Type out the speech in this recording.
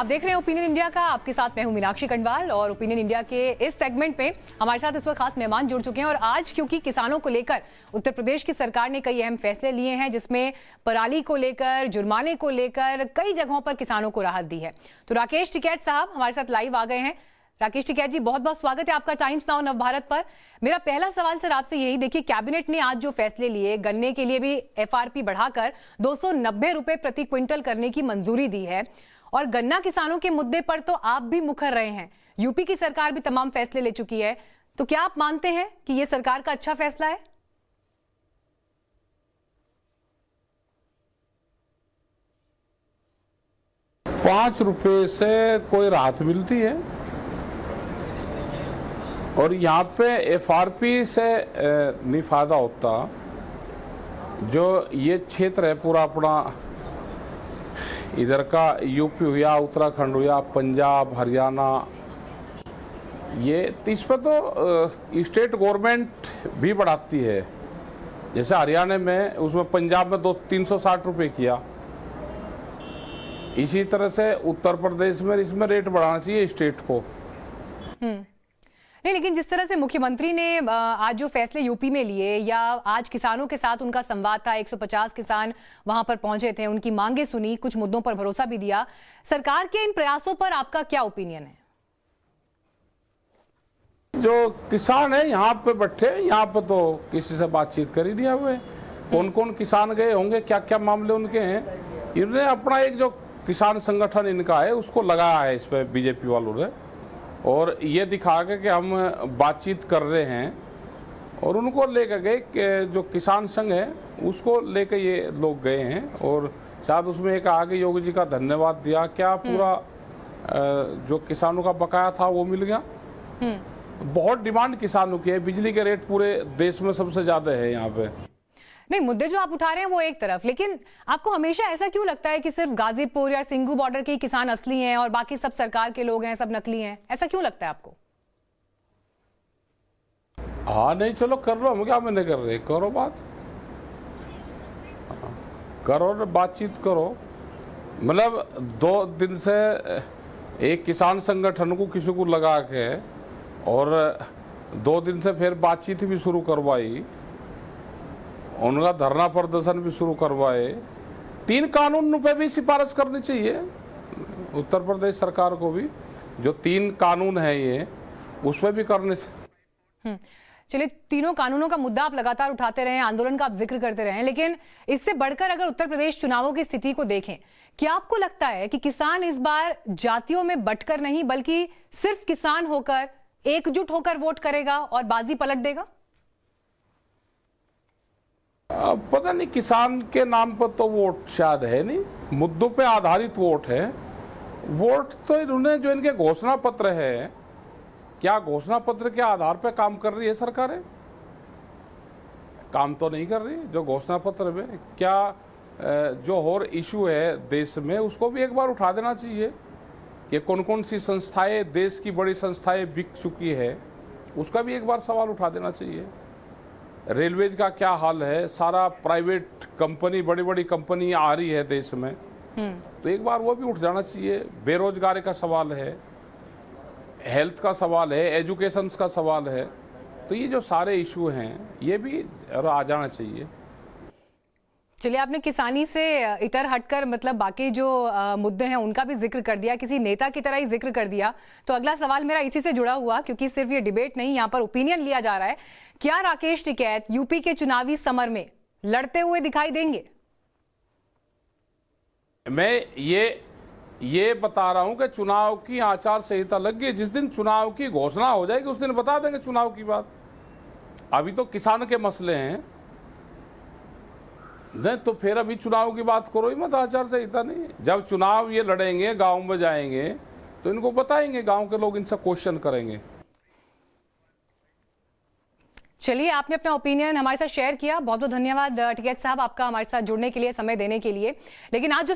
आप देख रहे हैं ओपिनियन इंडिया का। आपके साथ मैं हूं मीनाक्षी कंडवाल और ओपिनियन इंडिया के इस सेगमेंट में हमारे साथ इस वक्त खास मेहमान जुड़ चुके हैं। और आज क्योंकि किसानों को लेकर उत्तर प्रदेश की सरकार ने कई अहम फैसले लिए हैं, जिसमें पराली को लेकर, जुर्माने को लेकर कई जगहों पर किसानों को राहत दी है। तो राकेश टिकैत साहब हमारे साथ लाइव आ गए हैं। राकेश टिकैत जी, बहुत बहुत स्वागत है आपका टाइम्स नाउ नवभारत पर। मेरा पहला सवाल सर आपसे यही, देखिए कैबिनेट ने आज जो फैसले लिए, गन्ने के लिए भी एफआरपी बढ़ाकर 290 रुपए प्रति क्विंटल करने की मंजूरी दी है। और गन्ना किसानों के मुद्दे पर तो आप भी मुखर रहे हैं, यूपी की सरकार भी तमाम फैसले ले चुकी है। तो क्या आप मानते हैं कि यह सरकार का अच्छा फैसला है? ₹5 से कोई राहत मिलती है और यहाँ पे एफआरपी से नहीं फायदा होता। जो ये क्षेत्र है पूरा अपना, इधर का यूपी हुआ, उत्तराखंड हुआ, पंजाब, हरियाणा, ये इस पर तो स्टेट गवर्नमेंट भी बढ़ाती है। जैसे हरियाणा में, उसमें पंजाब में 360 रुपये किया। इसी तरह से उत्तर प्रदेश में इसमें रेट बढ़ाना चाहिए स्टेट को। नहीं, लेकिन जिस तरह से मुख्यमंत्री ने आज जो फैसले यूपी में लिए, या आज किसानों के साथ उनका संवाद था, 150 किसान वहां पर पहुंचे थे, उनकी मांगे सुनी, कुछ मुद्दों पर भरोसा भी दिया। सरकार के इन प्रयासों पर आपका क्या ओपिनियन है? जो किसान है यहाँ पे बैठे, यहाँ पे तो किसी से बातचीत कर ही दिया हुए। कौन कौन किसान गए होंगे, क्या क्या मामले उनके हैं, इन्होंने अपना एक जो किसान संगठन इनका है उसको लगाया है इस पे बीजेपी वालों ने, और ये दिखा के कि हम बातचीत कर रहे हैं। और उनको लेकर गए कि जो किसान संघ है उसको लेकर ये लोग गए हैं, और शायद उसमें एक आगे योगी जी का धन्यवाद दिया। क्या पूरा जो किसानों का बकाया था वो मिल गया। बहुत डिमांड किसानों की है, बिजली के रेट पूरे देश में सबसे ज्यादा है यहाँ पे। नहीं, मुद्दे जो आप उठा रहे हैं वो एक तरफ, लेकिन आपको हमेशा ऐसा क्यों लगता है कि सिर्फ गाजीपुर या सिंघू बॉर्डर के किसान असली हैं और बाकी सब सरकार के लोग हैं, सब नकली हैं? ऐसा क्यों लगता है आपको? हाँ, नहीं, चलो कर लो, हम क्या मैंने कर रहे, करो बात, करो, बातचीत करो। मतलब 2 दिन से एक किसान संगठन को किसी को लगा के, और 2 दिन से फिर बातचीत भी शुरू करवाई, उनका धरना प्रदर्शन भी शुरू करवाए। 3 कानून पे भी सिफारिश करनी चाहिए उत्तर प्रदेश सरकार को भी। जो 3 कानून है ये, उस पर भी करने। चलिए, तीनों कानूनों का मुद्दा आप लगातार उठाते रहे, आंदोलन का आप जिक्र करते रहे, लेकिन इससे बढ़कर अगर उत्तर प्रदेश चुनावों की स्थिति को देखें, क्या आपको लगता है कि किसान इस बार जातियों में बंटकर नहीं, बल्कि सिर्फ किसान होकर, एकजुट होकर वोट करेगा और बाजी पलट देगा? पता नहीं, किसान के नाम पर तो वोट शायद है नहीं, मुद्दों पे आधारित वोट है। वोट तो इन्होंने जो इनके घोषणा पत्र है, क्या घोषणा पत्र के आधार पे काम कर रही है सरकारें? काम तो नहीं कर रही। जो घोषणा पत्र में क्या जो और इशू है देश में, उसको भी एक बार उठा देना चाहिए कि कौन कौन सी संस्थाएं, देश की बड़ी संस्थाएं बिक चुकी है, उसका भी एक बार सवाल उठा देना चाहिए। रेलवेज का क्या हाल है, सारा प्राइवेट कंपनी, बड़ी बड़ी कंपनी आ रही है देश में, तो एक बार वो भी उठ जाना चाहिए। बेरोजगारी का सवाल है, हेल्थ का सवाल है, एजुकेशन का सवाल है, तो ये जो सारे इशू हैं ये भी आ जाना चाहिए। चलिए, आपने किसानी से इतर हटकर मतलब बाकी जो मुद्दे हैं उनका भी जिक्र कर दिया, किसी नेता की तरह ही जिक्र कर दिया। तो अगला सवाल मेरा इसी से जुड़ा हुआ, क्योंकि सिर्फ ये डिबेट नहीं, यहाँ पर ओपिनियन लिया जा रहा है। क्या राकेश टिकैत यूपी के चुनावी समर में लड़ते हुए दिखाई देंगे? मैं ये बता रहा हूं कि चुनाव की आचार संहिता लग गई। जिस दिन चुनाव की घोषणा हो जाएगी उस दिन बता देंगे चुनाव की बात। अभी तो किसान के मसले हैं, नहीं तो फिर अभी चुनाव की बात करो ही मत, आचार संहिता नहीं। जब चुनाव ये लड़ेंगे, गांव में जाएंगे, तो इनको बताएंगे, गांव के लोग इनसे क्वेश्चन करेंगे। चलिए, आपने अपना ओपिनियन हमारे साथ शेयर किया, बहुत बहुत धन्यवाद टिकैत साहब आपका हमारे साथ जुड़ने के लिए, समय देने के लिए। लेकिन आज जो